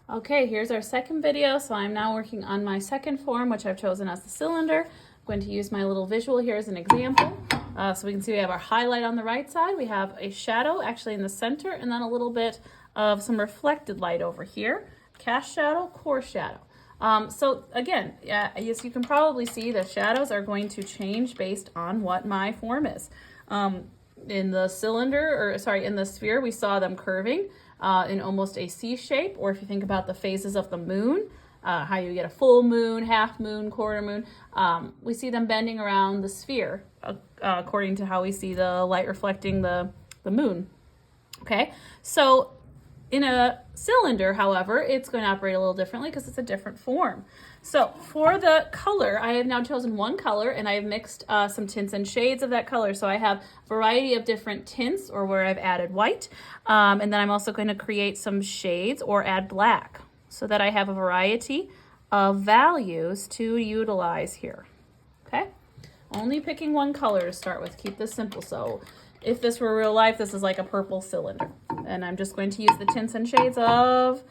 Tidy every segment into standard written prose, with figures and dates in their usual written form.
Okay, here's our second video. So I'm now working on my second form, which I've chosen as the cylinder. I'm going to use my little visual here as an example. So we can see we have our highlight on the right side. We have a shadow actually in the center, and then a little bit of some reflected light over here. Cast shadow, core shadow. So again, as you can probably see, the shadows are going to change based on what my form is. In the in the sphere, we saw them curving in almost a C shape, or if you think about the phases of the moon, how you get a full moon, half moon, quarter moon, we see them bending around the sphere according to how we see the light reflecting the moon. Okay, so in a cylinder, however, it's going to operate a little differently because it's a different form. So for the color, I have now chosen one color, and I have mixed some tints and shades of that color. So I have a variety of different tints, or where I've added white. And then I'm also going to create some shades or add black so that I have a variety of values to utilize here. Okay? Only picking one color to start with. Keep this simple. So if this were real life, this is like a purple cylinder. And I'm just going to use the tints and shades of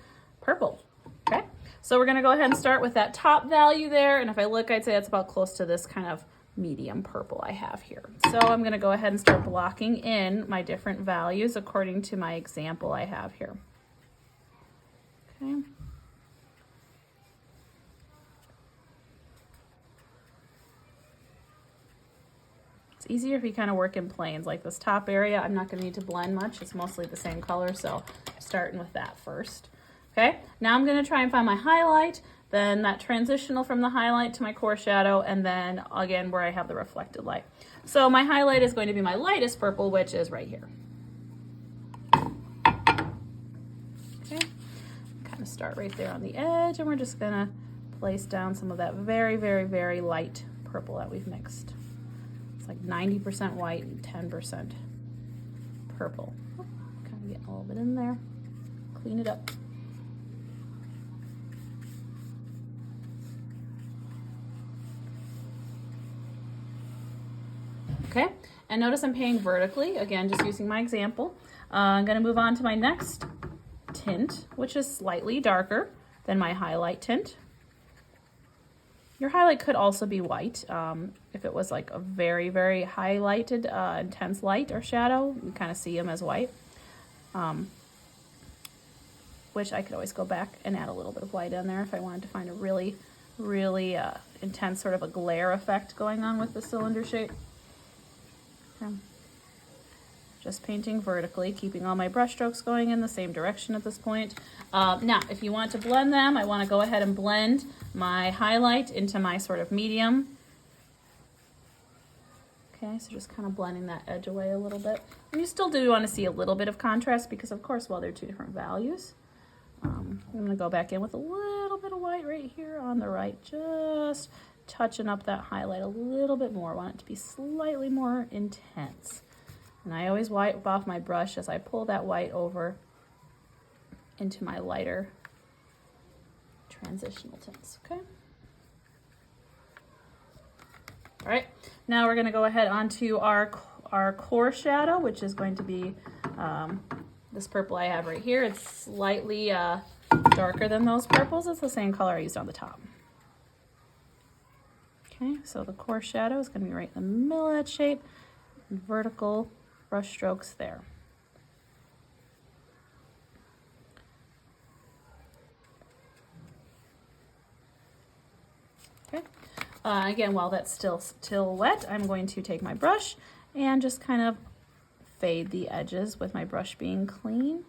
purple. Okay, so we're going to go ahead and start with that top value there. And if I look, I'd say that's about close to this kind of medium purple I have here. So I'm going to go ahead and start blocking in my different values according to my example I have here. Okay. It's easier if you kind of work in planes. Like this top area, I'm not going to need to blend much. It's mostly the same color, so I'm starting with that first. Okay, now I'm going to try and find my highlight, then that transitional from the highlight to my core shadow, and then again where I have the reflected light. So my highlight is going to be my lightest purple, which is right here. Okay, kind of start right there on the edge, and we're just going to place down some of that very, very, very light purple that we've mixed. It's like 90% white and 10% purple. Kind of getting a little bit in there. Clean it up. Okay, and notice I'm painting vertically. Again, just using my example. I'm going to move on to my next tint, which is slightly darker than my highlight tint. Your highlight could also be white. If it was like a very, very highlighted, intense light or shadow, you kind of see them as white. Which I could always go back and add a little bit of white in there if I wanted to find a really, really intense sort of a glare effect going on with the cylinder shape. Okay. Just painting vertically, keeping all my brush strokes going in the same direction at this point. Now, if you want to blend them, I want to go ahead and blend my highlight into my sort of medium. Okay, so just kind of blending that edge away a little bit. And you still do want to see a little bit of contrast because, of course, while they're two different values, I'm going to go back in with a little bit of white right here on the right, just touching up that highlight a little bit more. I want it to be slightly more intense. And I always wipe off my brush as I pull that white over into my lighter transitional tints, okay? All right, now we're gonna go ahead onto our core shadow, which is going to be this purple I have right here. It's slightly darker than those purples. It's the same color I used on the top. Okay, so the core shadow is gonna be right in the middle of that shape, and vertical brush strokes there. Okay. Again, while that's still wet, I'm going to take my brush and just kind of fade the edges with my brush being clean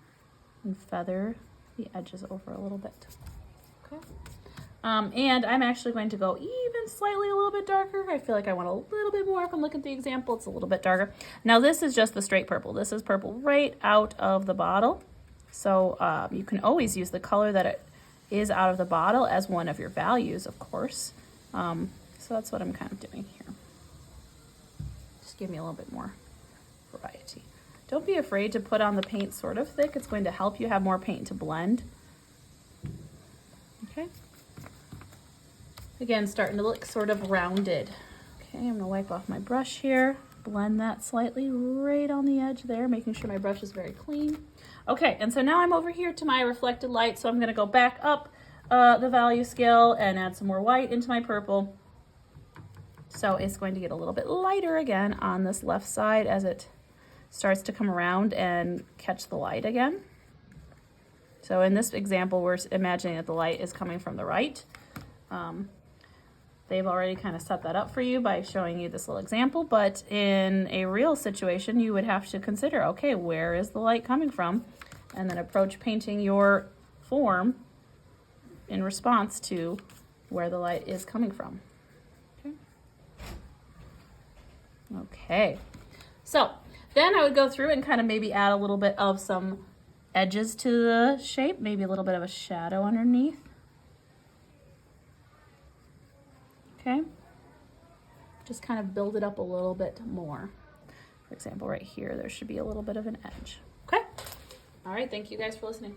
and feather the edges over a little bit. Okay. And I'm actually going to go even slightly a little bit darker. I feel like I want a little bit more. If I'm looking at the example, it's a little bit darker. Now this is just the straight purple. This is purple right out of the bottle. So you can always use the color that it is out of the bottle as one of your values, of course. So that's what I'm kind of doing here. Just give me a little bit more variety. Don't be afraid to put on the paint sort of thick. It's going to help you have more paint to blend. Okay. Again, starting to look sort of rounded. Okay, I'm gonna wipe off my brush here. blend that slightly right on the edge there, making sure my brush is very clean. Okay, and so now I'm over here to my reflected light, so I'm gonna go back up the value scale and add some more white into my purple. So it's going to get a little bit lighter again on this left side as it starts to come around and catch the light again. So in this example, we're imagining that the light is coming from the right. They've already kind of set that up for you by showing you this little example, but in a real situation, you would have to consider, okay, where is the light coming from? And then approach painting your form in response to where the light is coming from. Okay, so then I would go through and kind of maybe add a little bit of some edges to the shape, maybe a little bit of a shadow underneath. Okay, just kind of build it up a little bit more. For example, right here, there should be a little bit of an edge. Okay, all right, thank you guys for listening.